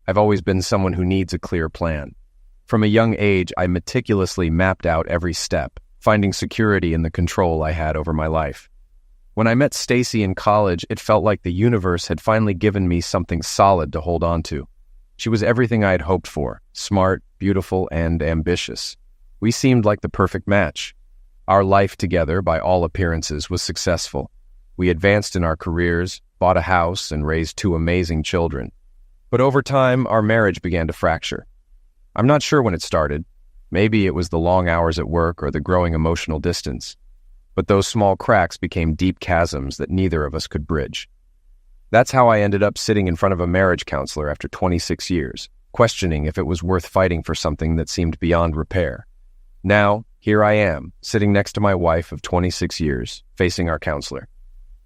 I've always been someone who needs a clear plan. From a young age, I meticulously mapped out every step, finding security in the control I had over my life. When I met Stacy in college, it felt like the universe had finally given me something solid to hold on to. She was everything I had hoped for, smart, beautiful, and ambitious. We seemed like the perfect match. Our life together, by all appearances, was successful. We advanced in our careers, bought a house, and raised two amazing children. But over time, our marriage began to fracture. I'm not sure when it started. Maybe it was the long hours at work or the growing emotional distance. But those small cracks became deep chasms that neither of us could bridge. That's how I ended up sitting in front of a marriage counselor after 26 years, questioning if it was worth fighting for something that seemed beyond repair. Now, here I am, sitting next to my wife of 26 years, facing our counselor.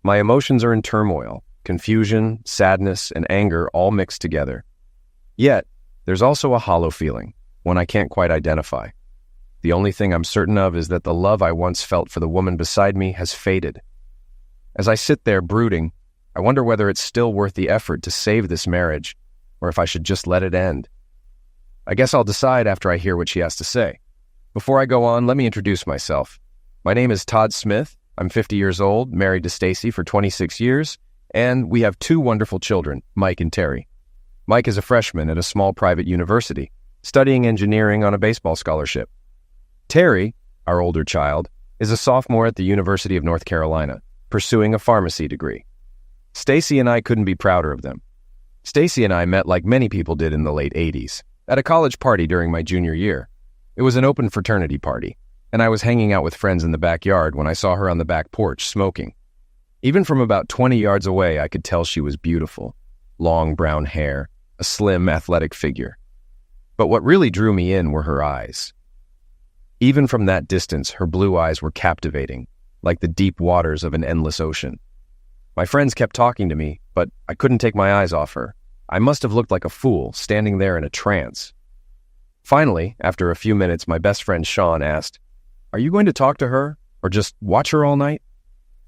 My emotions are in turmoil, confusion, sadness, and anger all mixed together. Yet, there's also a hollow feeling, one I can't quite identify. The only thing I'm certain of is that the love I once felt for the woman beside me has faded. As I sit there brooding, I wonder whether it's still worth the effort to save this marriage, or if I should just let it end. I guess I'll decide after I hear what she has to say. Before I go on, let me introduce myself. My name is Todd Smith. I'm 50 years old, married to Stacy for 26 years, and we have two wonderful children, Mike and Terry. Mike is a freshman at a small private university, studying engineering on a baseball scholarship. Terry, our older child, is a sophomore at the University of North Carolina, pursuing a pharmacy degree. Stacy and I couldn't be prouder of them. Stacy and I met like many people did in the late 80s, at a college party during my junior year. It was an open fraternity party, and I was hanging out with friends in the backyard when I saw her on the back porch smoking. Even from about 20 yards away, I could tell she was beautiful. Long brown hair, a slim, athletic figure. But what really drew me in were her eyes. Even from that distance, her blue eyes were captivating, like the deep waters of an endless ocean. My friends kept talking to me, but I couldn't take my eyes off her. I must have looked like a fool, standing there in a trance. Finally, after a few minutes, my best friend Sean asked, "Are you going to talk to her, or just watch her all night?"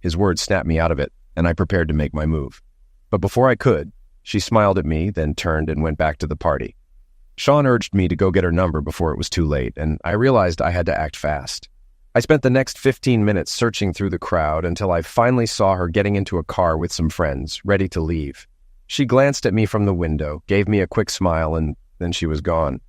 His words snapped me out of it, and I prepared to make my move. But before I could, she smiled at me, then turned and went back to the party. Sean urged me to go get her number before it was too late, and I realized I had to act fast. I spent the next 15 minutes searching through the crowd until I finally saw her getting into a car with some friends, ready to leave. She glanced at me from the window, gave me a quick smile, and then she was gone.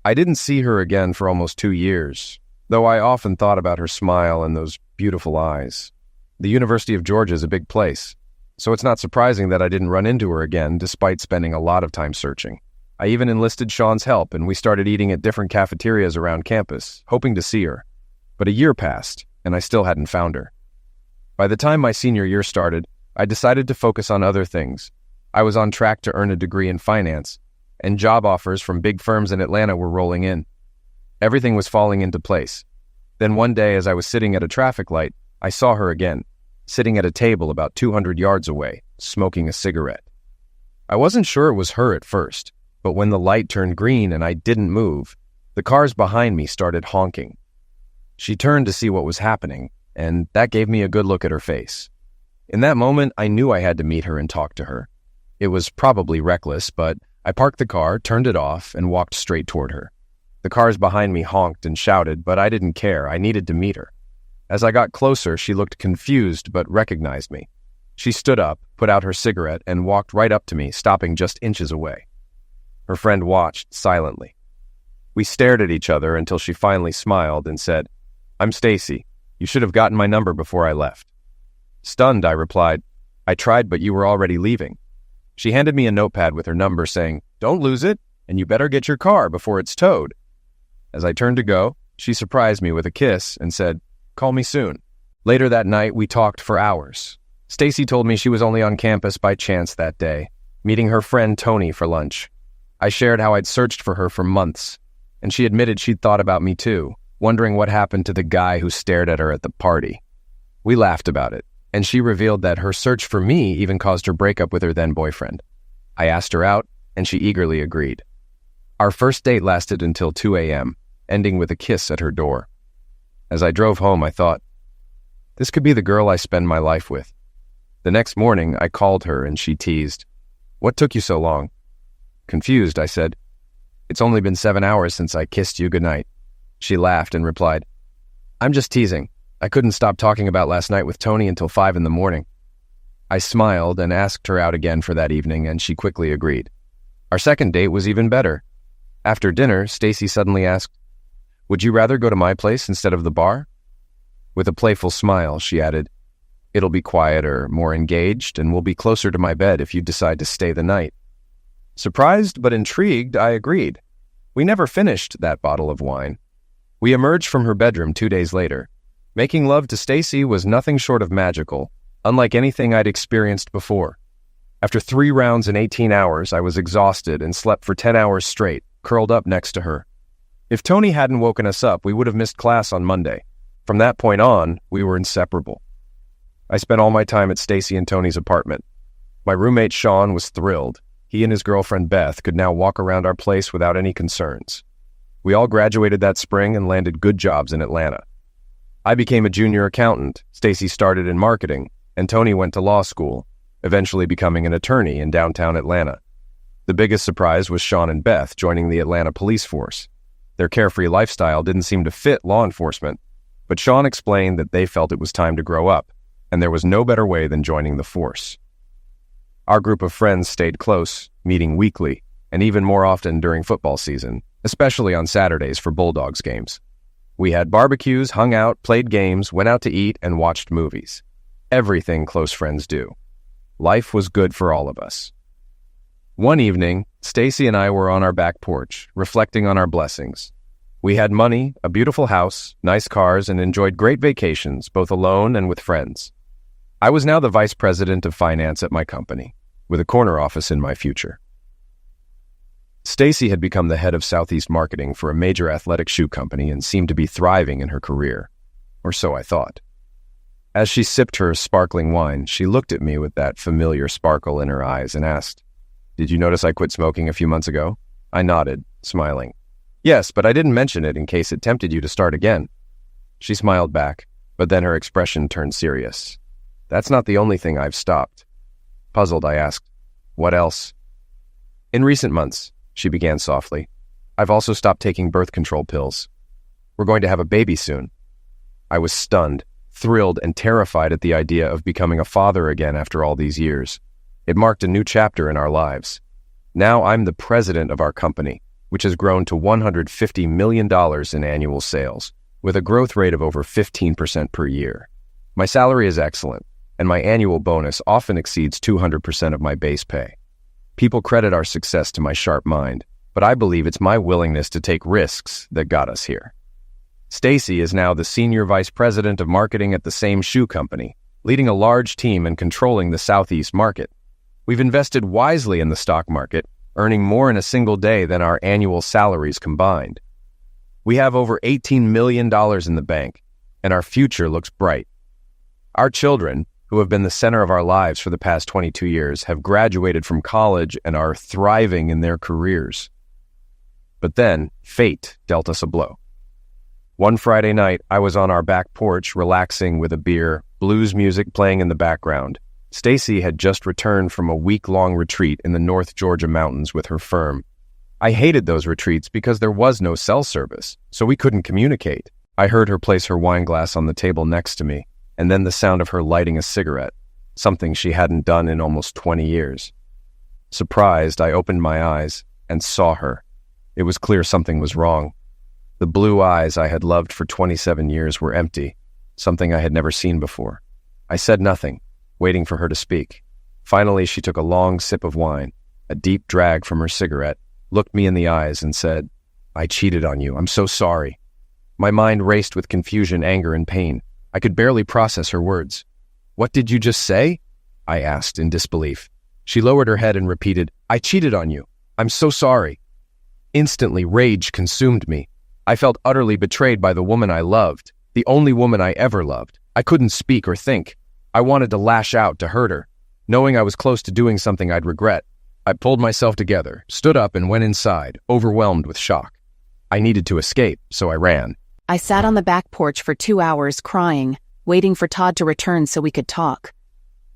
I didn't see her again for almost 2 years, though I often thought about her smile and those beautiful eyes. The University of Georgia is a big place, so it's not surprising that I didn't run into her again despite spending a lot of time searching. I even enlisted Sean's help, and we started eating at different cafeterias around campus, hoping to see her. But a year passed, and I still hadn't found her. By the time my senior year started, I decided to focus on other things. I was on track to earn a degree in finance, and job offers from big firms in Atlanta were rolling in. Everything was falling into place. Then one day, as I was sitting at a traffic light, I saw her again, sitting at a table about 200 yards away, smoking a cigarette. I wasn't sure it was her at first, but when the light turned green and I didn't move, the cars behind me started honking. She turned to see what was happening, and that gave me a good look at her face. In that moment, I knew I had to meet her and talk to her. It was probably reckless, but I parked the car, turned it off, and walked straight toward her. The cars behind me honked and shouted, but I didn't care. I needed to meet her. As I got closer, she looked confused but recognized me. She stood up, put out her cigarette, and walked right up to me, stopping just inches away. Her friend watched silently. We stared at each other until she finally smiled and said, "I'm Stacy. You should have gotten my number before I left." Stunned, I replied, "I tried, but you were already leaving." She handed me a notepad with her number saying, "Don't lose it, and you better get your car before it's towed." As I turned to go, she surprised me with a kiss and said, "Call me soon." Later that night, we talked for hours. Stacy told me she was only on campus by chance that day, meeting her friend Tony for lunch. I shared how I'd searched for her for months, and she admitted she'd thought about me too, wondering what happened to the guy who stared at her at the party. We laughed about it, and she revealed that her search for me even caused her breakup with her then-boyfriend. I asked her out, and she eagerly agreed. Our first date lasted until 2 a.m., ending with a kiss at her door. As I drove home, I thought, this could be the girl I spend my life with. The next morning, I called her, and she teased, "What took you so long?" Confused, I said, "It's only been 7 hours since I kissed you goodnight." She laughed and replied, "I'm just teasing. I couldn't stop talking about last night with Tony until 5 in the morning." I smiled and asked her out again for that evening, and she quickly agreed. Our second date was even better. After dinner, Stacy suddenly asked, "Would you rather go to my place instead of the bar?" With a playful smile, she added, "It'll be quieter, more engaged, and we'll be closer to my bed if you decide to stay the night." Surprised but intrigued, I agreed. We never finished that bottle of wine. We emerged from her bedroom 2 days later. Making love to Stacy was nothing short of magical, unlike anything I'd experienced before. After 3 rounds in 18 hours, I was exhausted and slept for 10 hours straight, curled up next to her. If Tony hadn't woken us up, we would have missed class on Monday. From that point on, we were inseparable. I spent all my time at Stacy and Tony's apartment. My roommate Sean was thrilled. He and his girlfriend Beth could now walk around our place without any concerns. We all graduated that spring and landed good jobs in Atlanta. I became a junior accountant, Stacy started in marketing, and Tony went to law school, eventually becoming an attorney in downtown Atlanta. The biggest surprise was Sean and Beth joining the Atlanta police force. Their carefree lifestyle didn't seem to fit law enforcement, but Sean explained that they felt it was time to grow up, and there was no better way than joining the force. Our group of friends stayed close, meeting weekly, and even more often during football season, especially on Saturdays for Bulldogs games. We had barbecues, hung out, played games, went out to eat, and watched movies. Everything close friends do. Life was good for all of us. One evening, Stacy and I were on our back porch, reflecting on our blessings. We had money, a beautiful house, nice cars, and enjoyed great vacations, both alone and with friends. I was now the vice president of finance at my company, with a corner office in my future. Stacy had become the head of Southeast marketing for a major athletic shoe company and seemed to be thriving in her career, or so I thought. As she sipped her sparkling wine, she looked at me with that familiar sparkle in her eyes and asked, "Did you notice I quit smoking a few months ago?" I nodded, smiling. "Yes, but I didn't mention it in case it tempted you to start again." She smiled back, but then her expression turned serious. "That's not the only thing I've stopped." Puzzled, I asked, "What else?" "In recent months," she began softly, "I've also stopped taking birth control pills. We're going to have a baby soon." I was stunned, thrilled, and terrified at the idea of becoming a father again after all these years. It marked a new chapter in our lives. Now I'm the president of our company, which has grown to $150 million in annual sales, with a growth rate of over 15% per year. My salary is excellent, and my annual bonus often exceeds 200% of my base pay. People credit our success to my sharp mind, but I believe it's my willingness to take risks that got us here. Stacy is now the senior vice president of marketing at the same shoe company, leading a large team and controlling the Southeast market. We've invested wisely in the stock market, earning more in a single day than our annual salaries combined. We have over $18 million in the bank, and our future looks bright. Our children, who have been the center of our lives for the past 22 years, have graduated from college and are thriving in their careers. But then, fate dealt us a blow. One Friday night, I was on our back porch relaxing with a beer, blues music playing in the background. Stacy had just returned from a week-long retreat in the North Georgia mountains with her firm. I hated those retreats because there was no cell service, so we couldn't communicate. I heard her place her wine glass on the table next to me, and then the sound of her lighting a cigarette, something she hadn't done in almost 20 years. Surprised, I opened my eyes and saw her. It was clear something was wrong. The blue eyes I had loved for 27 years were empty, something I had never seen before. I said nothing, waiting for her to speak. Finally, she took a long sip of wine, a deep drag from her cigarette, looked me in the eyes and said, "I cheated on you. I'm so sorry." My mind raced with confusion, anger, and pain. I could barely process her words. "What did you just say?" I asked in disbelief. She lowered her head and repeated, "I cheated on you. I'm so sorry." Instantly, rage consumed me. I felt utterly betrayed by the woman I loved, the only woman I ever loved. I couldn't speak or think. I wanted to lash out to hurt her. Knowing I was close to doing something I'd regret, I pulled myself together, stood up, and went inside, overwhelmed with shock. I needed to escape, so I ran. I sat on the back porch for 2 hours crying, waiting for Todd to return so we could talk.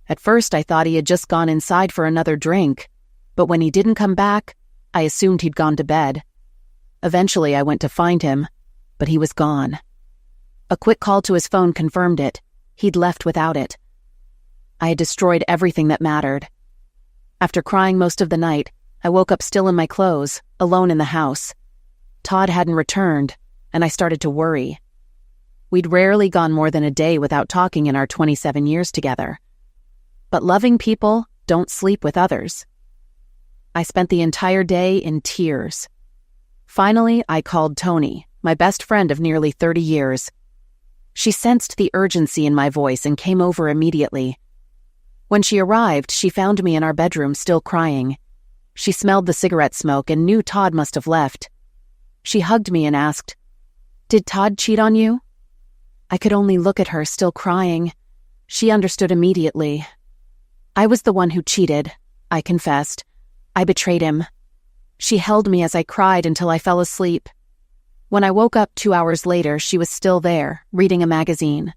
At first, I thought he had just gone inside for another drink, but when he didn't come back, I assumed he'd gone to bed. Eventually, I went to find him, but he was gone. A quick call to his phone confirmed it. He'd left without it. I had destroyed everything that mattered. After crying most of the night, I woke up still in my clothes, alone in the house. Todd hadn't returned, and I started to worry. We'd rarely gone more than a day without talking in our 27 years together. But loving people don't sleep with others. I spent the entire day in tears. Finally, I called Tony, my best friend of nearly 30 years. She sensed the urgency in my voice and came over immediately. When she arrived, she found me in our bedroom still crying. She smelled the cigarette smoke and knew Todd must have left. She hugged me and asked, "Did Todd cheat on you?" I could only look at her, still crying. She understood immediately. I was the one who cheated, I confessed. I betrayed him. She held me as I cried until I fell asleep. When I woke up 2 hours later, she was still there, reading a magazine.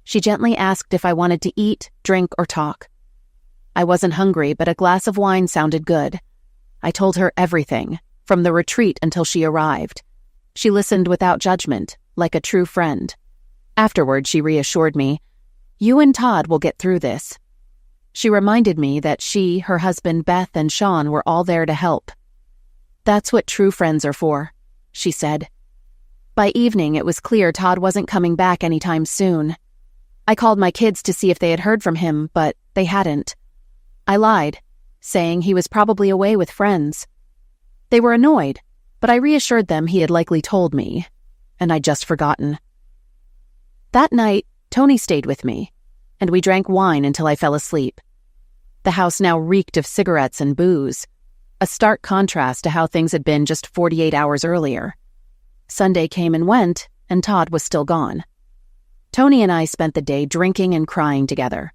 She gently asked if I wanted to eat, drink, or talk. I wasn't hungry, but a glass of wine sounded good. I told her everything, from the retreat until she arrived. She listened without judgment, like a true friend. Afterward, she reassured me, "You and Todd will get through this." She reminded me that she, her husband, Beth, and Sean were all there to help. "That's what true friends are for," she said. By evening, it was clear Todd wasn't coming back anytime soon. I called my kids to see if they had heard from him, but they hadn't. I lied, saying he was probably away with friends. They were annoyed, but I reassured them he had likely told me, and I'd just forgotten. That night, Tony stayed with me, and we drank wine until I fell asleep. The house now reeked of cigarettes and booze, a stark contrast to how things had been just 48 hours earlier. Sunday came and went, and Todd was still gone. Tony and I spent the day drinking and crying together.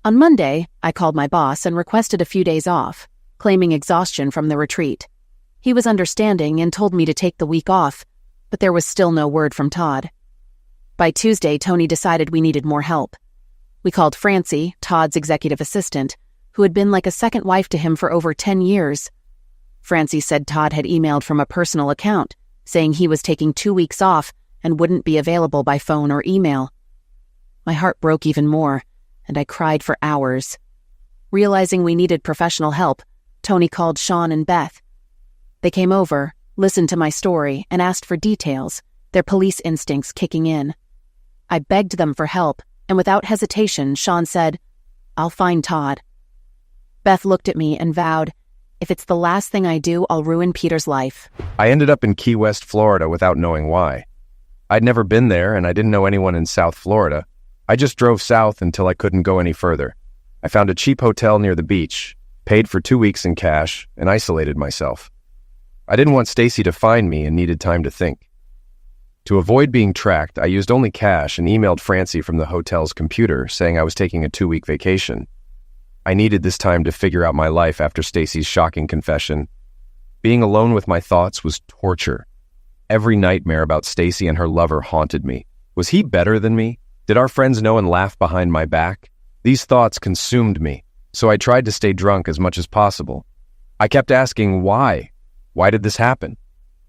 On Monday, I called my boss and requested a few days off, claiming exhaustion from the retreat. He was understanding and told me to take the week off, but there was still no word from Todd. By Tuesday, Tony decided we needed more help. We called Francie, Todd's executive assistant, who had been like a second wife to him for over 10 years. Francie said Todd had emailed from a personal account, saying he was taking 2 weeks off and wouldn't be available by phone or email. My heart broke even more, and I cried for hours. Realizing we needed professional help, Tony called Sean and Beth. They came over, listened to my story, and asked for details, their police instincts kicking in. I begged them for help, and without hesitation, Sean said, "I'll find Todd." Beth looked at me and vowed, "If it's the last thing I do, I'll ruin Peter's life." I ended up in Key West, Florida without knowing why. I'd never been there and I didn't know anyone in South Florida. I just drove south until I couldn't go any further. I found a cheap hotel near the beach, paid for 2 weeks in cash, and isolated myself. I didn't want Stacy to find me and needed time to think. To avoid being tracked, I used only cash and emailed Francie from the hotel's computer saying I was taking a 2-week vacation. I needed this time to figure out my life after Stacy's shocking confession. Being alone with my thoughts was torture. Every nightmare about Stacy and her lover haunted me. Was he better than me? Did our friends know and laugh behind my back? These thoughts consumed me, so I tried to stay drunk as much as possible. I kept asking why. Why did this happen?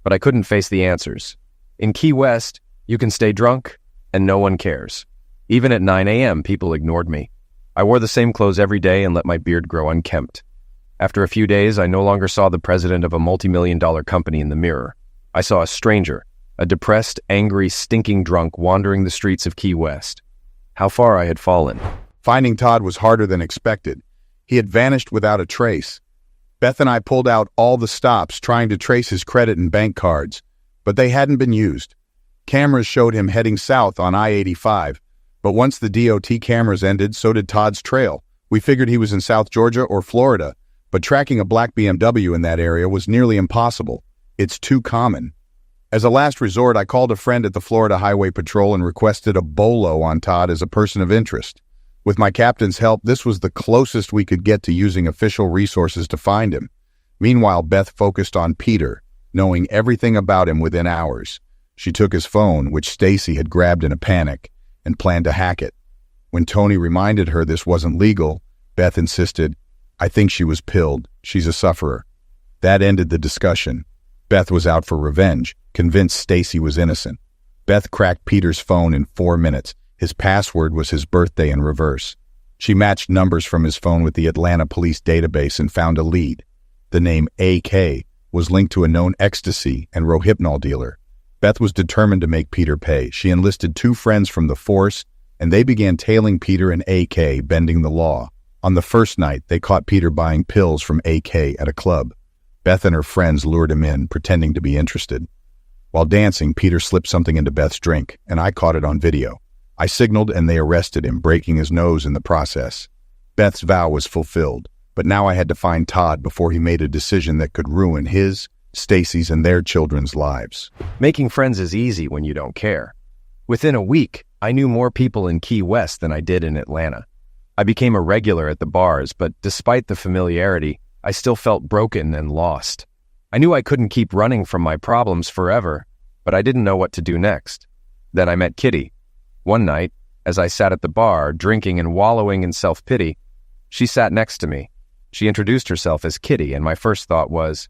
But I couldn't face the answers. In Key West, you can stay drunk, and no one cares. Even at 9 a.m., people ignored me. I wore the same clothes every day and let my beard grow unkempt. After a few days, I no longer saw the president of a multi-million-dollar company in the mirror. I saw a stranger, a depressed, angry, stinking drunk wandering the streets of Key West. How far I had fallen. Finding Todd was harder than expected. He had vanished without a trace. Beth and I pulled out all the stops trying to trace his credit and bank cards, but they hadn't been used. Cameras showed him heading south on I-85, but once the DOT cameras ended, so did Todd's trail. We figured he was in South Georgia or Florida, but tracking a black BMW in that area was nearly impossible. It's too common. As a last resort, I called a friend at the Florida Highway Patrol and requested a bolo on Todd as a person of interest. With my captain's help, this was the closest we could get to using official resources to find him. Meanwhile, Beth focused on Peter, knowing everything about him within hours. She took his phone, which Stacy had grabbed in a panic, and planned to hack it. When Tony reminded her this wasn't legal, Beth insisted, "I think she was pilled. She's a sufferer." That ended the discussion. Beth was out for revenge, convinced Stacy was innocent. Beth cracked Peter's phone in 4 minutes. His password was his birthday in reverse. She matched numbers from his phone with the Atlanta police database and found a lead. The name AK was linked to a known ecstasy and Rohypnol dealer. Beth was determined to make Peter pay. She enlisted 2 friends from the force, and they began tailing Peter and AK, bending the law. On the first night, they caught Peter buying pills from AK at a club. Beth and her friends lured him in, pretending to be interested. While dancing, Peter slipped something into Beth's drink, and I caught it on video. I signaled and they arrested him, breaking his nose in the process. Beth's vow was fulfilled, but now I had to find Todd before he made a decision that could ruin his, Stacy's, and their children's lives. Making friends is easy when you don't care. Within a week, I knew more people in Key West than I did in Atlanta. I became a regular at the bars, but despite the familiarity, I still felt broken and lost. I knew I couldn't keep running from my problems forever, but I didn't know what to do next. Then I met Kitty. One night, as I sat at the bar, drinking and wallowing in self-pity, she sat next to me. She introduced herself as Kitty, and my first thought was,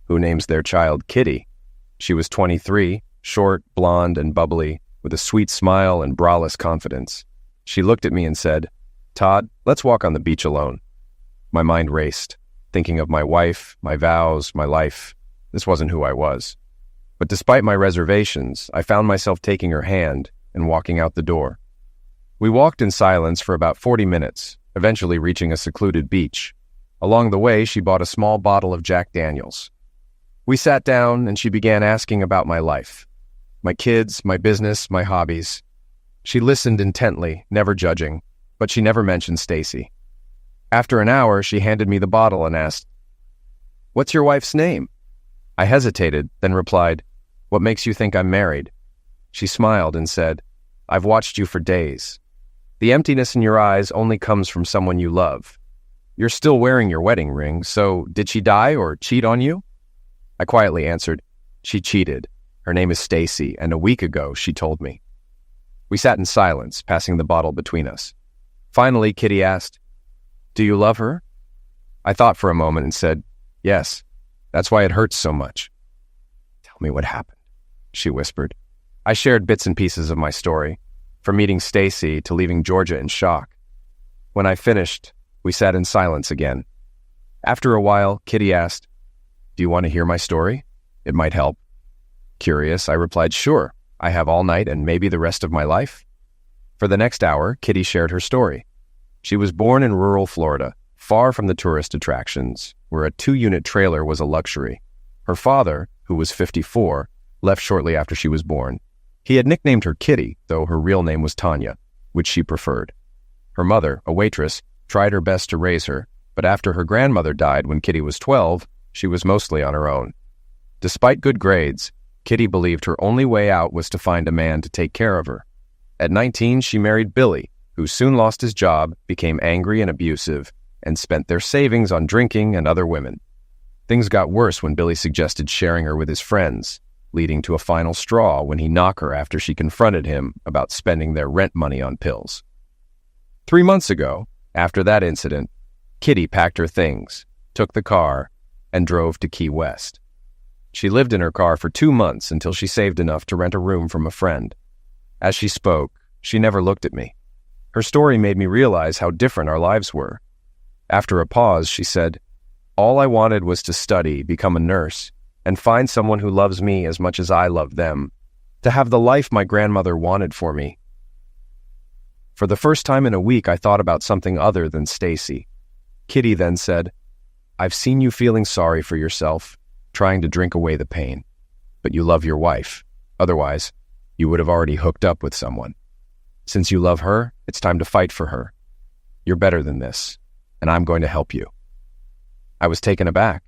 who names their child Kitty? She was 23, short, blonde, and bubbly, with a sweet smile and braless confidence. She looked at me and said, "Todd, let's walk on the beach alone." My mind raced, thinking of my wife, my vows, my life. This wasn't who I was. But despite my reservations, I found myself taking her hand and walking out the door. We walked in silence for about 40 minutes, eventually reaching a secluded beach. Along the way, she bought a small bottle of Jack Daniels. We sat down and she began asking about my life, my kids, my business, my hobbies. She listened intently, never judging, but she never mentioned Stacy. After an hour, she handed me the bottle and asked, "What's your wife's name?" I hesitated, then replied, "What makes you think I'm married?" She smiled and said, "I've watched you for days. The emptiness in your eyes only comes from someone you love. You're still wearing your wedding ring, so did she die or cheat on you?" I quietly answered, "She cheated. Her name is Stacy, and a week ago she told me." We sat in silence, passing the bottle between us. Finally, Kitty asked, "Do you love her?" I thought for a moment and said, "Yes. That's why it hurts so much." "Tell me what happened," she whispered. I shared bits and pieces of my story, from meeting Stacy to leaving Georgia in shock. When I finished, we sat in silence again. After a while, Kitty asked, "Do you want to hear my story? It might help." Curious, I replied, "Sure. I have all night and maybe the rest of my life." For the next hour, Kitty shared her story. She was born in rural Florida, far from the tourist attractions, where a 2-unit trailer was a luxury. Her father, who was 54, left shortly after she was born. He had nicknamed her Kitty, though her real name was Tanya, which she preferred. Her mother, a waitress, tried her best to raise her, but after her grandmother died when Kitty was 12, she was mostly on her own. Despite good grades, Kitty believed her only way out was to find a man to take care of her. At 19, she married Billy, who soon lost his job, became angry and abusive, and spent their savings on drinking and other women. Things got worse when Billy suggested sharing her with his friends, leading to a final straw when he knocked her after she confronted him about spending their rent money on pills. 3 months ago, after that incident, Kitty packed her things, took the car, and drove to Key West. She lived in her car for 2 months until she saved enough to rent a room from a friend. As she spoke, she never looked at me. Her story made me realize how different our lives were. After a pause, she said, "All I wanted was to study, become a nurse, and find someone who loves me as much as I love them, to have the life my grandmother wanted for me." For the first time in a week, I thought about something other than Stacy. Kitty then said, "I've seen you feeling sorry for yourself, trying to drink away the pain. But you love your wife. Otherwise, you would have already hooked up with someone. Since you love her, it's time to fight for her. You're better than this, and I'm going to help you." I was taken aback.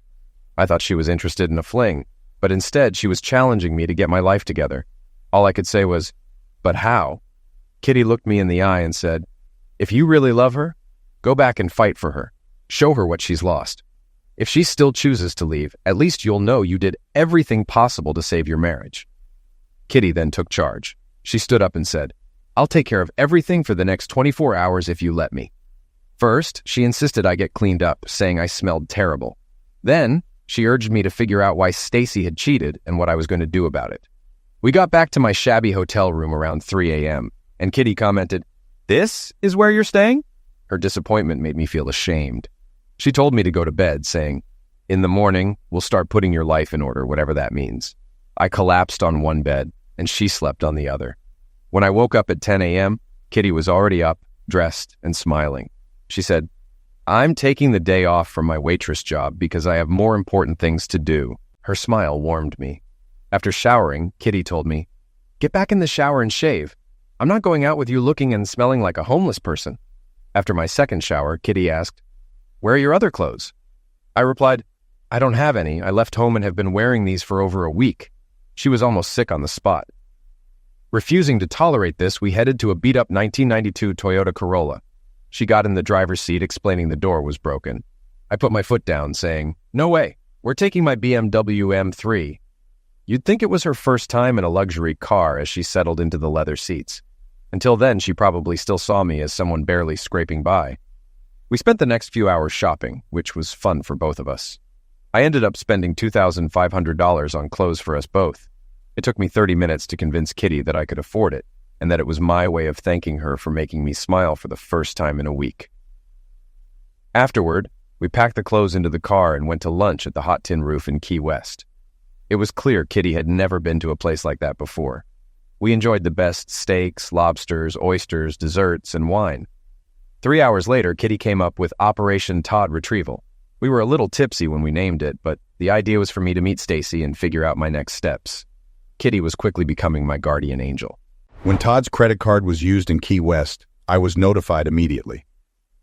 I thought she was interested in a fling, but instead she was challenging me to get my life together. All I could say was, "But how?" Kitty looked me in the eye and said, "If you really love her, go back and fight for her. Show her what she's lost. If she still chooses to leave, at least you'll know you did everything possible to save your marriage." Kitty then took charge. She stood up and said, "I'll take care of everything for the next 24 hours if you let me." First, she insisted I get cleaned up, saying I smelled terrible. Then, She urged me to figure out why Stacy had cheated and what I was going to do about it. We got back to my shabby hotel room around 3 a.m., and Kitty commented, "This is where you're staying?" Her disappointment made me feel ashamed. She told me to go to bed, saying, "In the morning, we'll start putting your life in order, whatever that means." I collapsed on one bed, and she slept on the other. When I woke up at 10 a.m., Kitty was already up, dressed, and smiling. She said, "I'm taking the day off from my waitress job because I have more important things to do." Her smile warmed me. After showering, Kitty told me, "Get back in the shower and shave. I'm not going out with you looking and smelling like a homeless person." After my second shower, Kitty asked, "Where are your other clothes?" I replied, "I don't have any. I left home and have been wearing these for over a week." She was almost sick on the spot. Refusing to tolerate this, we headed to a beat-up 1992 Toyota Corolla. She got in the driver's seat, explaining the door was broken. I put my foot down, saying, "No way. We're taking my BMW M3. You'd think it was her first time in a luxury car as she settled into the leather seats. Until then, she probably still saw me as someone barely scraping by. We spent the next few hours shopping, which was fun for both of us. I ended up spending $2,500 on clothes for us both. It took me 30 minutes to convince Kitty that I could afford it, and that it was my way of thanking her for making me smile for the first time in a week. Afterward, we packed the clothes into the car and went to lunch at the Hot Tin Roof in Key West. It was clear Kitty had never been to a place like that before. We enjoyed the best steaks, lobsters, oysters, desserts, and wine. 3 hours later, Kitty came up with Operation Todd Retrieval. We were a little tipsy when we named it, but the idea was for me to meet Stacy and figure out my next steps. Kitty was quickly becoming my guardian angel. When Todd's credit card was used in Key West, I was notified immediately.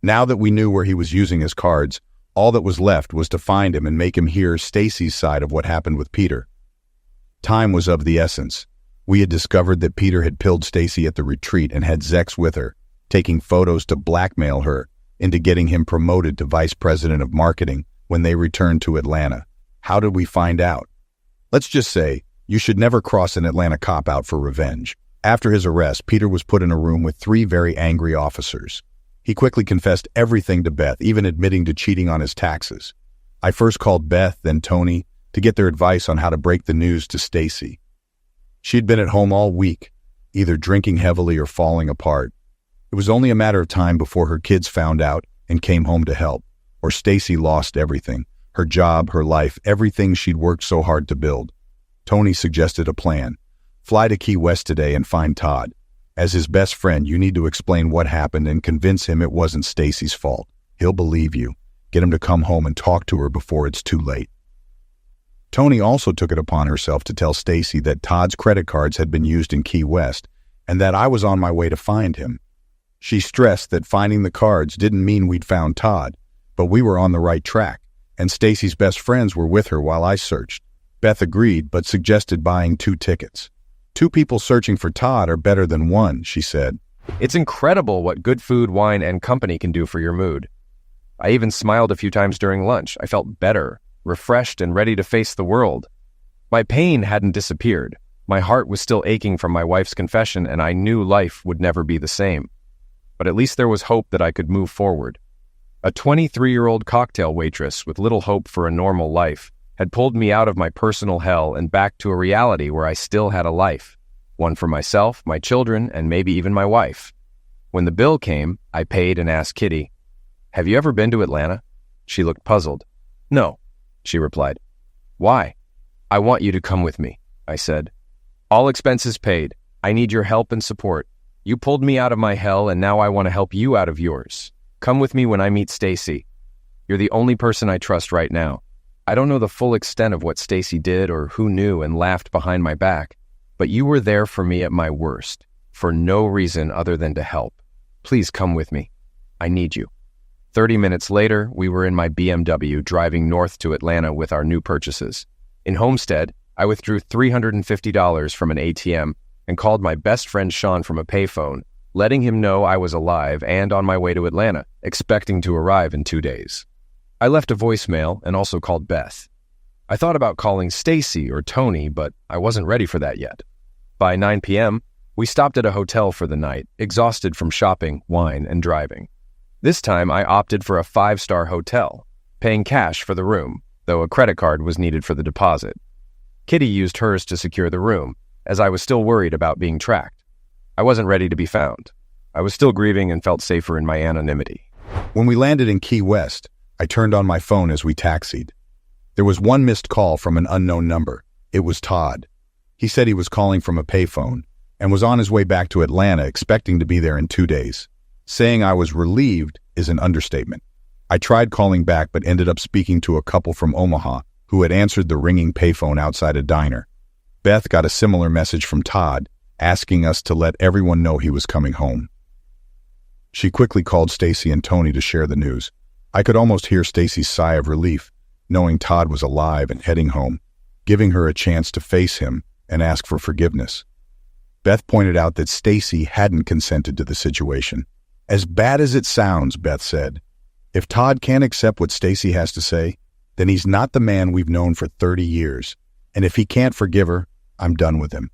Now that we knew where he was using his cards, all that was left was to find him and make him hear Stacy's side of what happened with Peter. Time was of the essence. We had discovered that Peter had pilled Stacy at the retreat and had Zex with her, taking photos to blackmail her into getting him promoted to vice president of marketing when they returned to Atlanta. How did we find out? Let's just say, you should never cross an Atlanta cop out for revenge. After his arrest, Peter was put in a room with 3 very angry officers. He quickly confessed everything to Beth, even admitting to cheating on his taxes. I first called Beth, then Tony, to get their advice on how to break the news to Stacy. She'd been at home all week, either drinking heavily or falling apart. It was only a matter of time before her kids found out and came home to help, or Stacy lost everything, her job, her life, everything she'd worked so hard to build. Tony suggested a plan. Fly to Key West today and find Todd. As his best friend, you need to explain what happened and convince him it wasn't Stacy's fault. He'll believe you. Get him to come home and talk to her before it's too late. Tony also took it upon herself to tell Stacy that Todd's credit cards had been used in Key West and that I was on my way to find him. She stressed that finding the cards didn't mean we'd found Todd, but we were on the right track, and Stacy's best friends were with her while I searched. Beth agreed, but suggested buying 2 tickets. 2 people searching for Todd are better than 1, she said. It's incredible what good food, wine, and company can do for your mood. I even smiled a few times during lunch. I felt better, refreshed, and ready to face the world. My pain hadn't disappeared. My heart was still aching from my wife's confession, and I knew life would never be the same. But at least there was hope that I could move forward. A 23-year-old cocktail waitress with little hope for a normal life had pulled me out of my personal hell and back to a reality where I still had a life, one for myself, my children, and maybe even my wife. When the bill came, I paid and asked Kitty, "Have you ever been to Atlanta?" She looked puzzled. "No," she replied. "Why?" "I want you to come with me," I said. "All expenses paid. I need your help and support. You pulled me out of my hell, and now I want to help you out of yours. Come with me when I meet Stacy. You're the only person I trust right now. I don't know the full extent of what Stacy did or who knew and laughed behind my back, but you were there for me at my worst, for no reason other than to help. Please come with me. I need you." 30 minutes later, we were in my BMW driving north to Atlanta with our new purchases. In Homestead, I withdrew $350 from an ATM and called my best friend Sean from a payphone, letting him know I was alive and on my way to Atlanta, expecting to arrive in 2 days. I left a voicemail and also called Beth. I thought about calling Stacy or Tony, but I wasn't ready for that yet. By 9 p.m., we stopped at a hotel for the night, exhausted from shopping, wine, and driving. This time, I opted for a 5-star hotel, paying cash for the room, though a credit card was needed for the deposit. Kitty used hers to secure the room, as I was still worried about being tracked. I wasn't ready to be found. I was still grieving and felt safer in my anonymity. When we landed in Key West, I turned on my phone as we taxied. There was one missed call from an unknown number. It was Todd. He said he was calling from a payphone and was on his way back to Atlanta, expecting to be there in 2 days. Saying I was relieved is an understatement. I tried calling back but ended up speaking to a couple from Omaha who had answered the ringing payphone outside a diner. Beth got a similar message from Todd, asking us to let everyone know he was coming home. She quickly called Stacy and Tony to share the news. I could almost hear Stacy's sigh of relief, knowing Todd was alive and heading home, giving her a chance to face him and ask for forgiveness. Beth pointed out that Stacy hadn't consented to the situation. As bad as it sounds, Beth said, if Todd can't accept what Stacy has to say, then he's not the man we've known for 30 years. And if he can't forgive her, I'm done with him.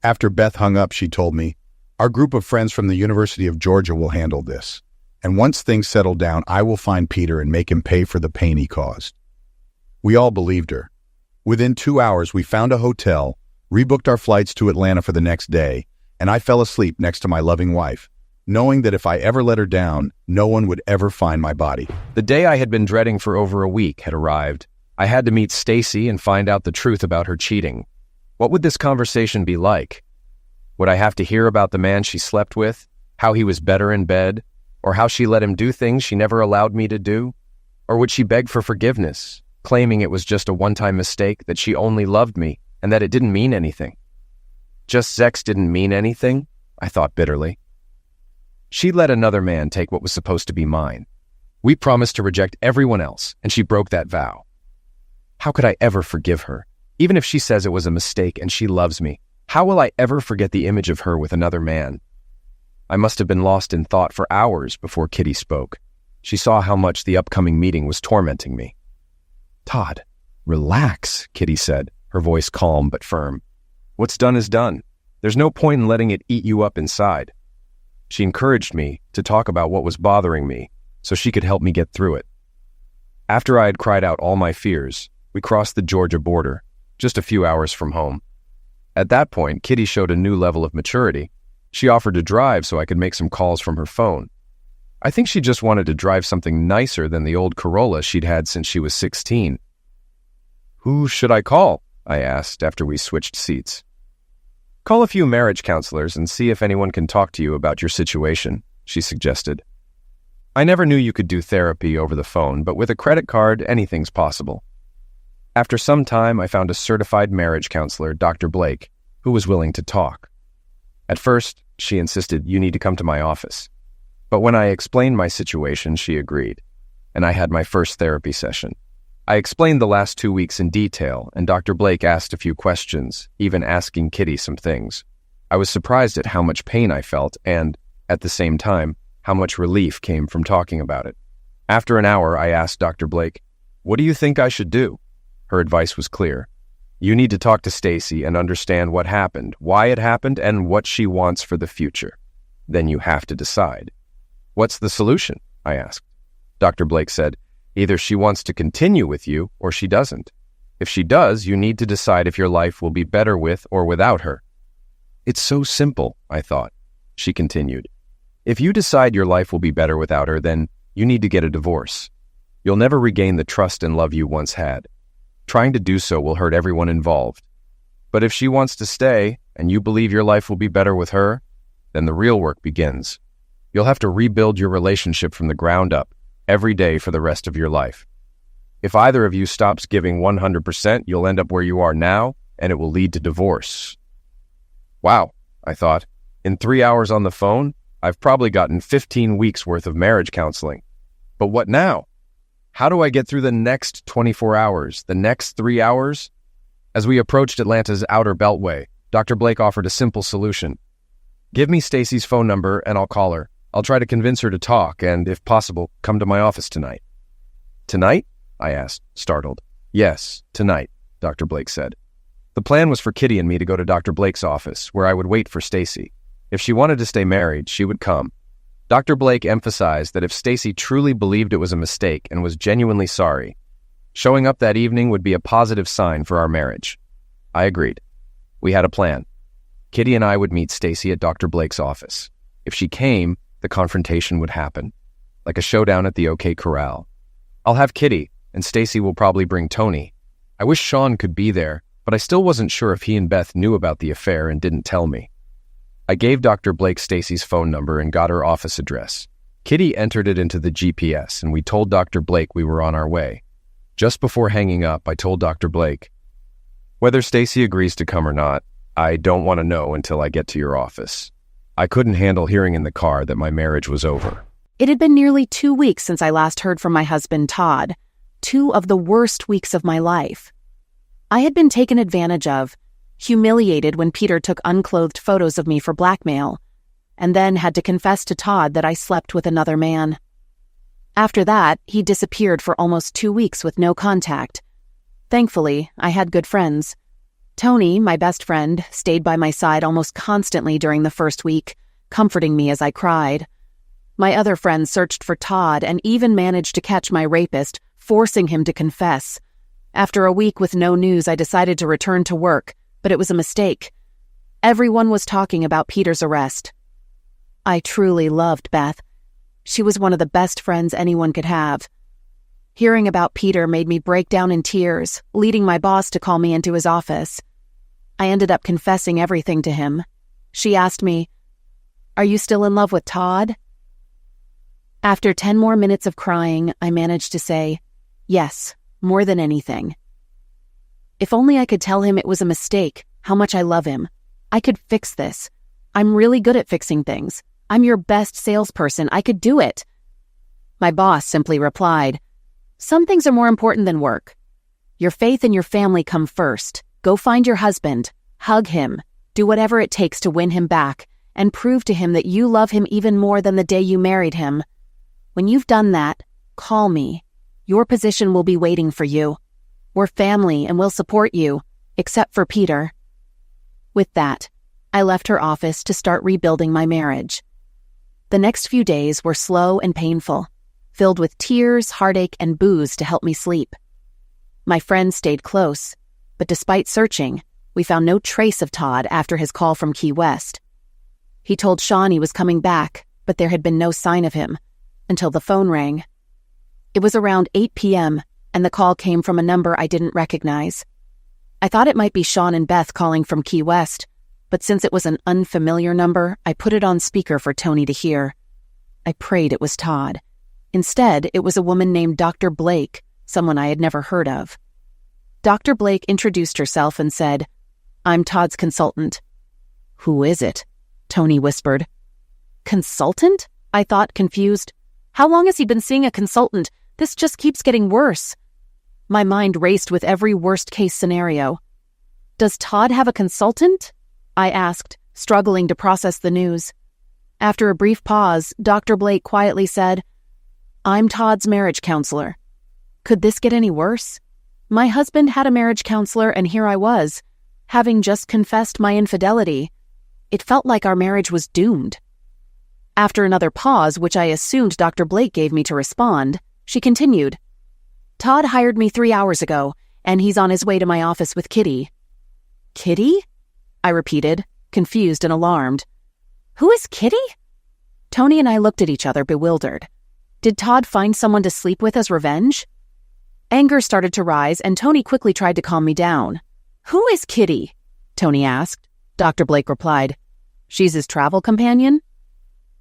After Beth hung up, she told me, our group of friends from the University of Georgia will handle this. And once things settle down, I will find Peter and make him pay for the pain he caused. We all believed her. Within 2 hours, we found a hotel, rebooked our flights to Atlanta for the next day, and I fell asleep next to my loving wife, knowing that if I ever let her down, no one would ever find my body. The day I had been dreading for over a week had arrived. I had to meet Stacy and find out the truth about her cheating. What would this conversation be like? Would I have to hear about the man she slept with, how he was better in bed, or how she let him do things she never allowed me to do? Or would she beg for forgiveness, claiming it was just a one-time mistake, that she only loved me, and that it didn't mean anything? Just sex didn't mean anything? I thought bitterly. She let another man take what was supposed to be mine. We promised to reject everyone else, and she broke that vow. How could I ever forgive her? Even if she says it was a mistake and she loves me, how will I ever forget the image of her with another man? I must have been lost in thought for hours before Kitty spoke. She saw how much the upcoming meeting was tormenting me. Todd, relax, Kitty said, her voice calm but firm. What's done is done. There's no point in letting it eat you up inside. She encouraged me to talk about what was bothering me so she could help me get through it. After I had cried out all my fears, we crossed the Georgia border, just a few hours from home. At that point, Kitty showed a new level of maturity. She offered to drive so I could make some calls from her phone. I think she just wanted to drive something nicer than the old Corolla she'd had since she was 16. Who should I call? I asked after we switched seats. Call a few marriage counselors and see if anyone can talk to you about your situation, she suggested. I never knew you could do therapy over the phone, but with a credit card, anything's possible. After some time, I found a certified marriage counselor, Dr. Blake, who was willing to talk. At first, she insisted, you need to come to my office. But when I explained my situation, she agreed, and I had my first therapy session. I explained the last 2 weeks in detail, and Dr. Blake asked a few questions, even asking Kitty some things. I was surprised at how much pain I felt and, at the same time, how much relief came from talking about it. After an hour, I asked Dr. Blake, what do you think I should do? Her advice was clear. You need to talk to Stacy and understand what happened, why it happened, and what she wants for the future. Then you have to decide. What's the solution? I asked. Dr. Blake said, either she wants to continue with you or she doesn't. If she does, you need to decide if your life will be better with or without her. It's so simple, I thought. She continued. If you decide your life will be better without her, then you need to get a divorce. You'll never regain the trust and love you once had. Trying to do so will hurt everyone involved. But if she wants to stay, and you believe your life will be better with her, then the real work begins. You'll have to rebuild your relationship from the ground up, every day for the rest of your life. If either of you stops giving 100%, you'll end up where you are now, and it will lead to divorce. Wow, I thought. In 3 hours on the phone, I've probably gotten 15 weeks worth of marriage counseling. But what now? How do I get through the next 24 hours, the next 3 hours? As we approached Atlanta's outer beltway, Dr. Blake offered a simple solution. Give me Stacy's phone number and I'll call her. I'll try to convince her to talk and, if possible, come to my office tonight. Tonight? I asked, startled. Yes, tonight, Dr. Blake said. The plan was for Kitty and me to go to Dr. Blake's office, where I would wait for Stacy. If she wanted to stay married, she would come. Dr. Blake emphasized that if Stacy truly believed it was a mistake and was genuinely sorry, Showing up that evening would be a positive sign for our marriage. I agreed. We had a plan. Kitty and I would meet Stacy at Dr. Blake's office. If she came, the confrontation would happen, like a showdown at the OK Corral. I'll have Kitty, and Stacy will probably bring Tony. I wish Sean could be there, but I still wasn't sure if he and Beth knew about the affair and didn't tell me. I gave Dr. Blake Stacy's phone number and got her office address. Kitty entered it into the GPS, and we told Dr. Blake we were on our way. Just before hanging up, I told Dr. Blake, "Whether Stacy agrees to come or not, I don't want to know until I get to your office." I couldn't handle hearing in the car that my marriage was over. It had been nearly 2 weeks since I last heard from my husband, Todd. 2 of the worst weeks of my life. I had been taken advantage of, humiliated when Peter took unclothed photos of me for blackmail, and then had to confess to Todd that I slept with another man. After that, he disappeared for almost 2 weeks with no contact. Thankfully, I had good friends. Tony, my best friend, stayed by my side almost constantly during the first week, comforting me as I cried. My other friends searched for Todd and even managed to catch my rapist, forcing him to confess. After a week with no news, I decided to return to work, but it was a mistake. Everyone was talking about Peter's arrest. I truly loved Beth. She was one of the best friends anyone could have. Hearing about Peter made me break down in tears, leading my boss to call me into his office. I ended up confessing everything to him. She asked me, "Are you still in love with Todd?" After 10 more minutes of crying, I managed to say, "Yes, more than anything." If only I could tell him it was a mistake, how much I love him. I could fix this. I'm really good at fixing things. I'm your best salesperson. I could do it. My boss simply replied, "Some things are more important than work. Your faith and your family come first. Go find your husband, hug him, do whatever it takes to win him back, and prove to him that you love him even more than the day you married him. When you've done that, call me. Your position will be waiting for you. We're family and we'll support you, except for Peter." With that, I left her office to start rebuilding my marriage. The next few days were slow and painful, filled with tears, heartache, and booze to help me sleep. My friends stayed close, but despite searching, we found no trace of Todd after his call from Key West. He told Sean he was coming back, but there had been no sign of him, until the phone rang. It was around 8 p.m., and the call came from a number I didn't recognize. I thought it might be Sean and Beth calling from Key West, but since it was an unfamiliar number, I put it on speaker for Tony to hear. I prayed it was Todd. Instead, it was a woman named Dr. Blake, someone I had never heard of. Dr. Blake introduced herself and said, "I'm Todd's consultant." "Who is it?" Tony whispered. "Consultant?" I thought, confused. How long has he been seeing a consultant? This just keeps getting worse. My mind raced with every worst-case scenario. "Does Todd have a consultant?" I asked, struggling to process the news. After a brief pause, Dr. Blake quietly said, "I'm Todd's marriage counselor." Could this get any worse? My husband had a marriage counselor, and here I was, having just confessed my infidelity. It felt like our marriage was doomed. After another pause, which I assumed Dr. Blake gave me to respond, she continued, "Todd hired me 3 hours ago, and he's on his way to my office with Kitty." "Kitty?" I repeated, confused and alarmed. "Who is Kitty?" Tony and I looked at each other, bewildered. Did Todd find someone to sleep with as revenge? Anger started to rise, and Tony quickly tried to calm me down. "Who is Kitty?" Tony asked. Dr. Blake replied, "She's his travel companion."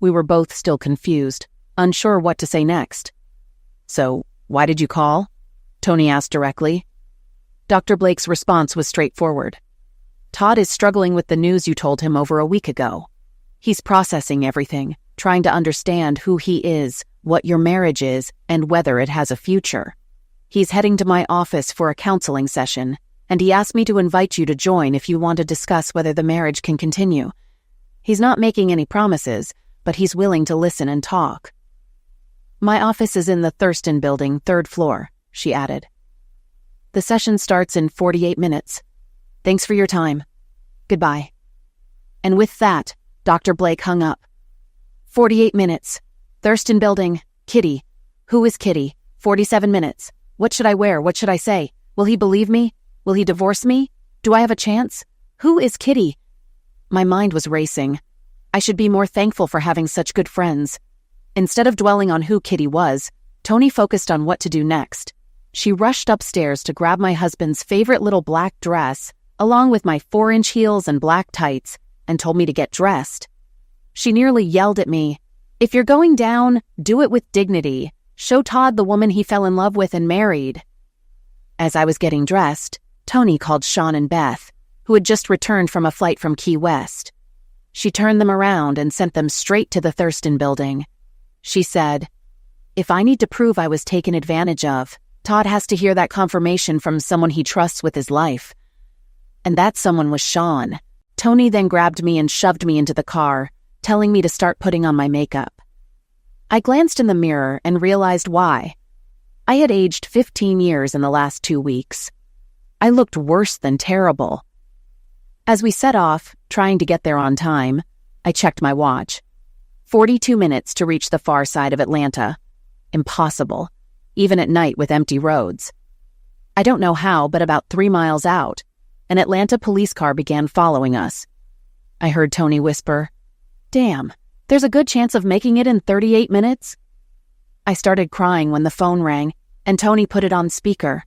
We were both still confused, unsure what to say next. "So, why did you call?" Tony asked directly. Dr. Blake's response was straightforward. "Todd is struggling with the news you told him over a week ago. He's processing everything, trying to understand who he is, what your marriage is, and whether it has a future. He's heading to my office for a counseling session, and he asked me to invite you to join if you want to discuss whether the marriage can continue. He's not making any promises, but he's willing to listen and talk." "My office is in the Thurston building, 3rd floor," she added. "The session starts in 48 minutes. Thanks for your time. Goodbye." And with that, Dr. Blake hung up. 48 minutes. Thurston building. Kitty. Who is Kitty? 47 minutes. What should I wear? What should I say? Will he believe me? Will he divorce me? Do I have a chance? Who is Kitty? My mind was racing. I should be more thankful for having such good friends. Instead of dwelling on who Kitty was, Tony focused on what to do next. She rushed upstairs to grab my husband's favorite little black dress, along with my 4-inch heels and black tights, and told me to get dressed. She nearly yelled at me, "If you're going down, do it with dignity. Show Todd the woman he fell in love with and married." As I was getting dressed, Tony called Sean and Beth, who had just returned from a flight from Key West. She turned them around and sent them straight to the Thurston building. She said, "If I need to prove I was taken advantage of, Todd has to hear that confirmation from someone he trusts with his life." And that someone was Sean. Tony then grabbed me and shoved me into the car, telling me to start putting on my makeup. I glanced in the mirror and realized why. I had aged 15 years in the last 2 weeks. I looked worse than terrible. As we set off, trying to get there on time, I checked my watch. 42 minutes to reach the far side of Atlanta. Impossible, even at night with empty roads. I don't know how, but about 3 miles out, an Atlanta police car began following us. I heard Tony whisper, "Damn, there's a good chance of making it in 38 minutes?" I started crying when the phone rang, and Tony put it on speaker.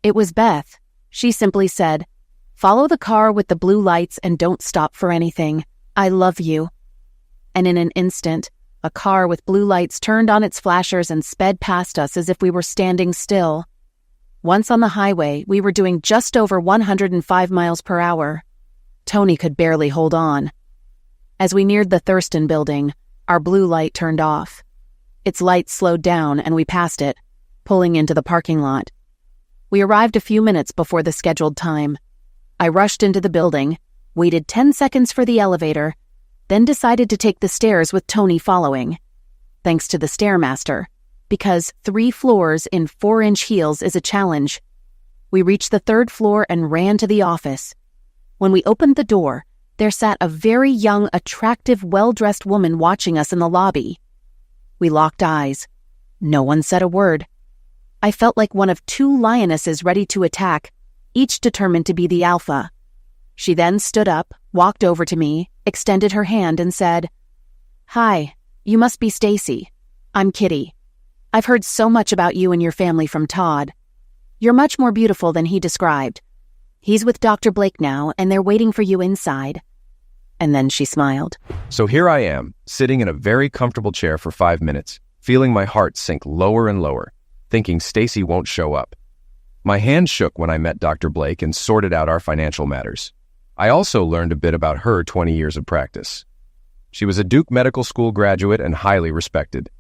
It was Beth. She simply said, "Follow the car with the blue lights and don't stop for anything. I love you." And in an instant, a car with blue lights turned on its flashers and sped past us as if we were standing still. Once on the highway, we were doing just over 105 miles per hour. Tony could barely hold on. As we neared the Thurston building, our blue light turned off. Its lights slowed down and we passed it, pulling into the parking lot. We arrived a few minutes before the scheduled time. I rushed into the building, waited 10 seconds for the elevator, then decided to take the stairs with Tony following. Thanks to the Stairmaster, because 3 floors in 4-inch heels is a challenge. We reached the 3rd floor and ran to the office. When we opened the door, there sat a very young, attractive, well-dressed woman watching us in the lobby. We locked eyes. No one said a word. I felt like one of 2 lionesses ready to attack, each determined to be the alpha. She then stood up, walked over to me, extended her hand and said, "Hi, you must be Stacy. I'm Kitty. I've heard so much about you and your family from Todd. You're much more beautiful than he described. He's with Dr. Blake now, and they're waiting for you inside." And then she smiled. So here I am, sitting in a very comfortable chair for 5 minutes, feeling my heart sink lower and lower, thinking Stacy won't show up. My hand shook when I met Dr. Blake and sorted out our financial matters. I also learned a bit about her 20 years of practice. She was a Duke Medical School graduate and highly respected.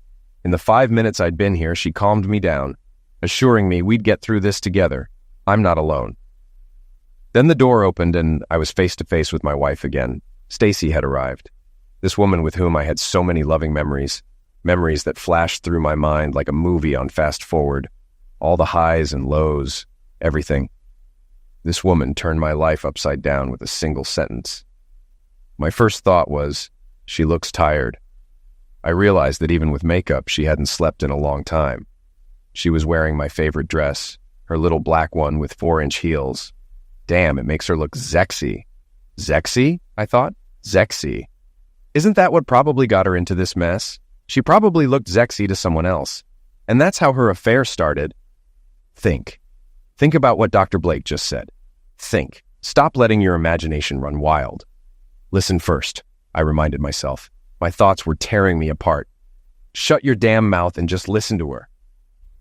In the 5 minutes I'd been here, she calmed me down, assuring me we'd get through this together. I'm not alone. Then the door opened and I was face to face with my wife again. Stacy had arrived. This woman with whom I had so many loving memories that flashed through my mind like a movie on fast forward. All the highs and lows, everything. This woman turned my life upside down with a single sentence. My first thought was, she looks tired. I realized that even with makeup, she hadn't slept in a long time. She was wearing my favorite dress, her little black one with 4-inch heels. Damn, it makes her look sexy. Sexy? I thought. Sexy. Isn't that what probably got her into this mess? She probably looked sexy to someone else. And that's how her affair started. Think. Think about what Dr. Blake just said. Think. Stop letting your imagination run wild. Listen first, I reminded myself. My thoughts were tearing me apart. Shut your damn mouth and just listen to her.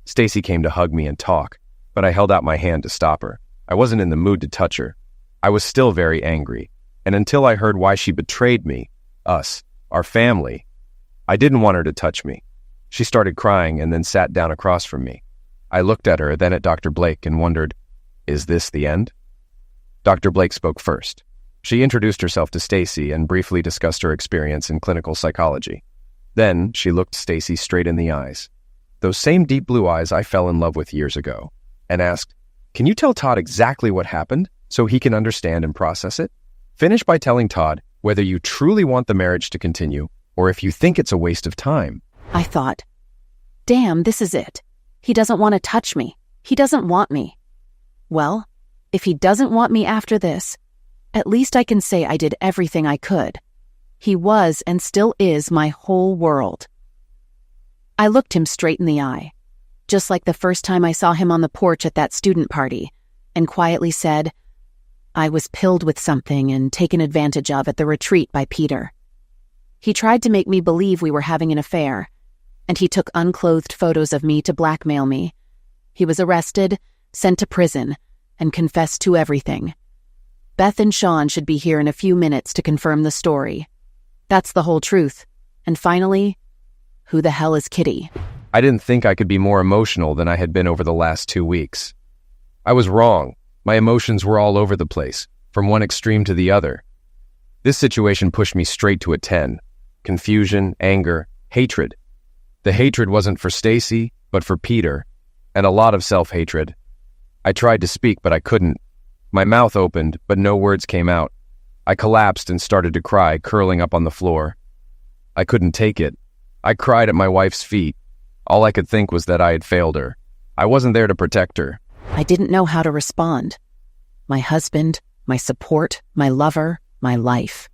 Stacy came to hug me and talk, but I held out my hand to stop her. I wasn't in the mood to touch her. I was still very angry, and until I heard why she betrayed me, us, our family, I didn't want her to touch me. She started crying and then sat down across from me. I looked at her, then at Dr. Blake, and wondered, is this the end? Dr. Blake spoke first. She introduced herself to Stacy and briefly discussed her experience in clinical psychology. Then she looked Stacy straight in the eyes, those same deep blue eyes I fell in love with years ago, and asked, "Can you tell Todd exactly what happened so he can understand and process it? Finish by telling Todd whether you truly want the marriage to continue or if you think it's a waste of time." I thought, damn, this is it. He doesn't want to touch me. He doesn't want me. Well, if he doesn't want me after this, at least I can say I did everything I could. He was and still is my whole world. I looked him straight in the eye, just like the first time I saw him on the porch at that student party, and quietly said, I was pilled with something and taken advantage of at the retreat by Peter. He tried to make me believe we were having an affair, and he took unclothed photos of me to blackmail me. He was arrested, sent to prison, and confessed to everything. Beth and Sean should be here in a few minutes to confirm the story. That's the whole truth. And finally, who the hell is Kitty? I didn't think I could be more emotional than I had been over the last 2 weeks. I was wrong. My emotions were all over the place, from one extreme to the other. This situation pushed me straight to a 10. Confusion, anger, hatred. The hatred wasn't for Stacy, but for Peter, and a lot of self-hatred. I tried to speak, but I couldn't. My mouth opened, but no words came out. I collapsed and started to cry, curling up on the floor. I couldn't take it. I cried at my wife's feet. All I could think was that I had failed her. I wasn't there to protect her. I didn't know how to respond. My husband, my support, my lover, my life.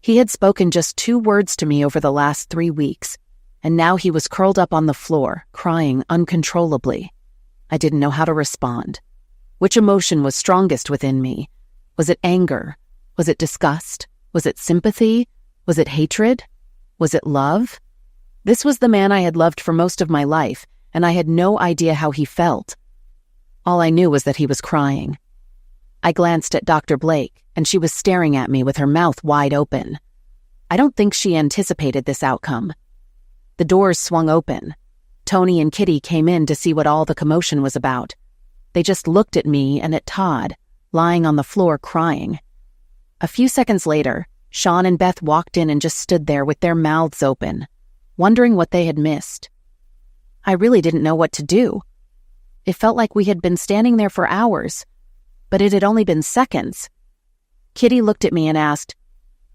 He had spoken just 2 words to me over the last 3 weeks, and now he was curled up on the floor, crying uncontrollably. I didn't know how to respond. Which emotion was strongest within me? Was it anger? Was it disgust? Was it sympathy? Was it hatred? Was it love? This was the man I had loved for most of my life, and I had no idea how he felt. All I knew was that he was crying. I glanced at Dr. Blake, and she was staring at me with her mouth wide open. I don't think she anticipated this outcome. The doors swung open. Tony and Kitty came in to see what all the commotion was about. They just looked at me and at Todd, lying on the floor crying. A few seconds later, Sean and Beth walked in and just stood there with their mouths open, wondering what they had missed. I really didn't know what to do. It felt like we had been standing there for hours, but it had only been seconds. Kitty looked at me and asked,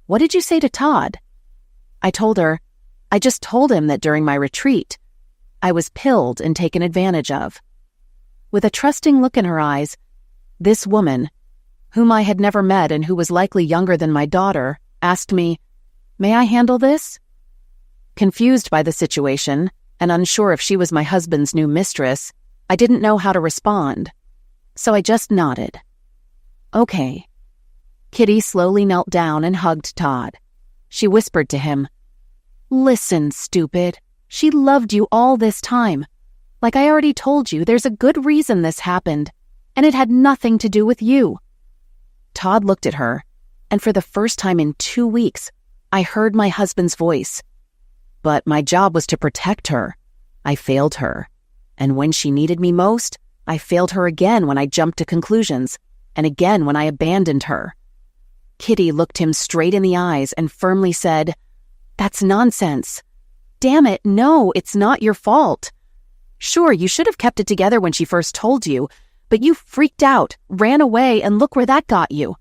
"What did you say to Todd?" I told her, I just told him that during my retreat, I was pilled and taken advantage of. With a trusting look in her eyes, this woman, whom I had never met and who was likely younger than my daughter, asked me, "May I handle this?" Confused by the situation and unsure if she was my husband's new mistress, I didn't know how to respond, so I just nodded. Okay. Kitty slowly knelt down and hugged Todd. She whispered to him, "Listen, stupid. She loved you all this time. Like I already told you, there's a good reason this happened, and it had nothing to do with you." Todd looked at her, and for the first time in 2 weeks, I heard my husband's voice. But my job was to protect her. I failed her. And when she needed me most, I failed her again when I jumped to conclusions, and again when I abandoned her. Kitty looked him straight in the eyes and firmly said, "That's nonsense. Damn it, no, it's not your fault. Sure, you should have kept it together when she first told you, but you freaked out, ran away, and look where that got you.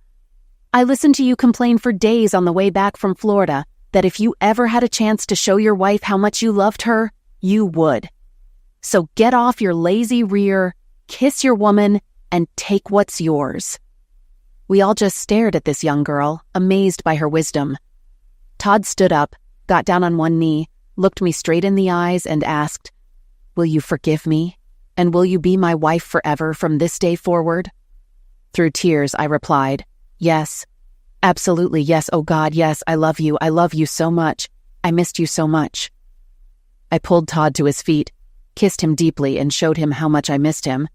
I listened to you complain for days on the way back from Florida that if you ever had a chance to show your wife how much you loved her, you would. So get off your lazy rear, kiss your woman, and take what's yours." We all just stared at this young girl, amazed by her wisdom. Todd stood up, got down on one knee, looked me straight in the eyes, and asked, "Will you forgive me? And will you be my wife forever from this day forward?" Through tears, I replied, "Yes. Absolutely, yes. Oh God, yes. I love you. I love you so much. I missed you so much." I pulled Todd to his feet, kissed him deeply, and showed him how much I missed him.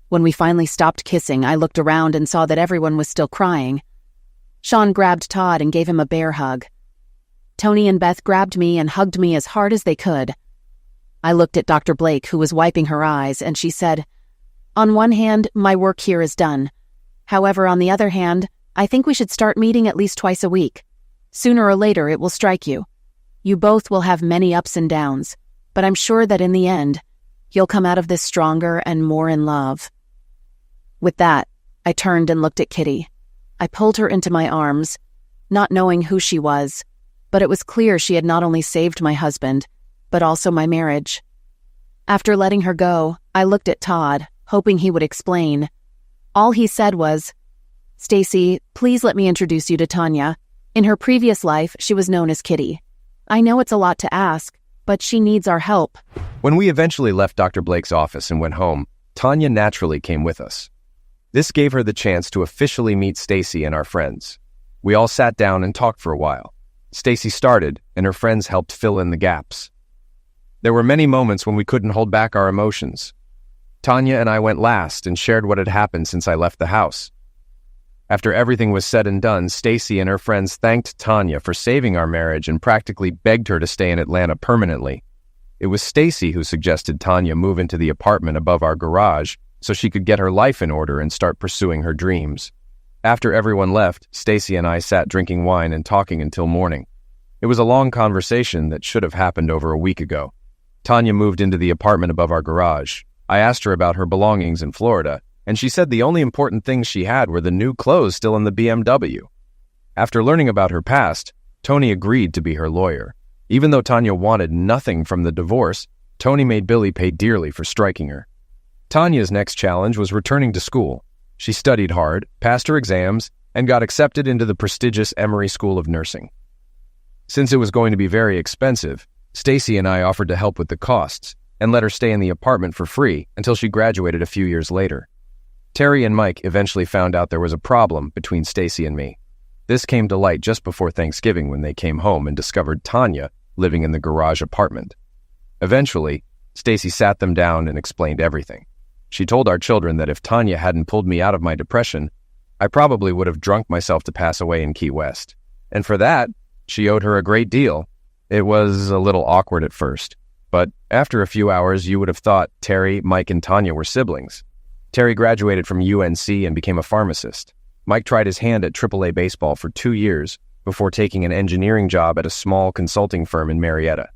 When we finally stopped kissing, I looked around and saw that everyone was still crying. Sean grabbed Todd and gave him a bear hug. Tony and Beth grabbed me and hugged me as hard as they could. I looked at Dr. Blake, who was wiping her eyes, and she said, "On one hand, my work here is done. However, on the other hand, I think we should start meeting at least twice a week. Sooner or later, it will strike you. You both will have many ups and downs, but I'm sure that in the end, you'll come out of this stronger and more in love." With that, I turned and looked at Kitty. I pulled her into my arms, not knowing who she was, but it was clear she had not only saved my husband, but also my marriage. After letting her go, I looked at Todd, hoping he would explain. All he said was, "Stacy, please let me introduce you to Tanya. In her previous life, she was known as Kitty. I know it's a lot to ask, but she needs our help." When we eventually left Dr. Blake's office and went home, Tanya naturally came with us. This gave her the chance to officially meet Stacy and our friends. We all sat down and talked for a while. Stacy started, and her friends helped fill in the gaps. There were many moments when we couldn't hold back our emotions. Tanya and I went last and shared what had happened since I left the house. After everything was said and done, Stacy and her friends thanked Tanya for saving our marriage and practically begged her to stay in Atlanta permanently. It was Stacy who suggested Tanya move into the apartment above our garage so she could get her life in order and start pursuing her dreams. After everyone left, Stacy and I sat drinking wine and talking until morning. It was a long conversation that should have happened over a week ago. Tanya moved into the apartment above our garage. I asked her about her belongings in Florida, and she said the only important things she had were the new clothes still in the BMW. After learning about her past, Tony agreed to be her lawyer. Even though Tanya wanted nothing from the divorce, Tony made Billy pay dearly for striking her. Tanya's next challenge was returning to school. She studied hard, passed her exams, and got accepted into the prestigious Emory School of Nursing. Since it was going to be very expensive, Stacy and I offered to help with the costs and let her stay in the apartment for free until she graduated a few years later. Terry and Mike eventually found out there was a problem between Stacy and me. This came to light just before Thanksgiving when they came home and discovered Tanya living in the garage apartment. Eventually, Stacy sat them down and explained everything. She told our children that if Tanya hadn't pulled me out of my depression, I probably would have drunk myself to pass away in Key West. And for that, she owed her a great deal. It was a little awkward at first, but after a few hours, you would have thought Terry, Mike, and Tanya were siblings. Terry graduated from UNC and became a pharmacist. Mike tried his hand at AAA baseball for 2 years before taking an engineering job at a small consulting firm in Marietta.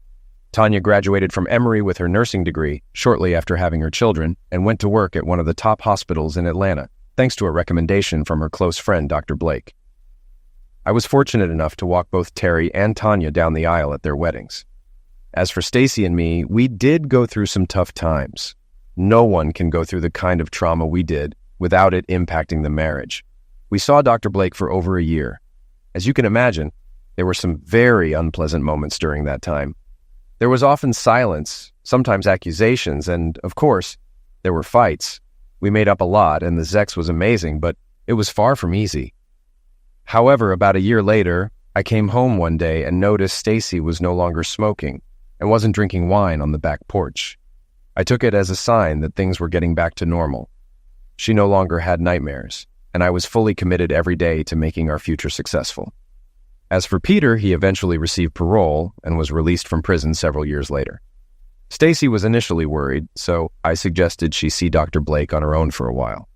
Tanya graduated from Emory with her nursing degree shortly after having her children and went to work at one of the top hospitals in Atlanta, thanks to a recommendation from her close friend, Dr. Blake. I was fortunate enough to walk both Terry and Tanya down the aisle at their weddings. As for Stacy and me, we did go through some tough times. No one can go through the kind of trauma we did without it impacting the marriage. We saw Dr. Blake for over a year. As you can imagine, there were some very unpleasant moments during that time. There was often silence, sometimes accusations, and, of course, there were fights. We made up a lot, and the sex was amazing, but it was far from easy. However, about a year later, I came home one day and noticed Stacy was no longer smoking and wasn't drinking wine on the back porch. I took it as a sign that things were getting back to normal. She no longer had nightmares, and I was fully committed every day to making our future successful. As for Peter, he eventually received parole and was released from prison several years later. Stacy was initially worried, so I suggested she see Dr. Blake on her own for a while.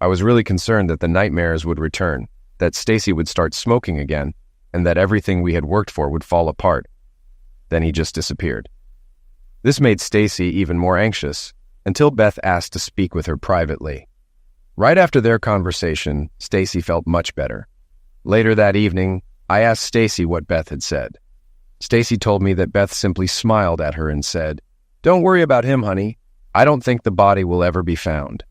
I was really concerned that the nightmares would return, that Stacy would start smoking again, and that everything we had worked for would fall apart. Then he just disappeared. This made Stacy even more anxious, until Beth asked to speak with her privately. Right after their conversation, Stacy felt much better. Later that evening, I asked Stacy what Beth had said. Stacy told me that Beth simply smiled at her and said, "Don't worry about him, honey. I don't think the body will ever be found."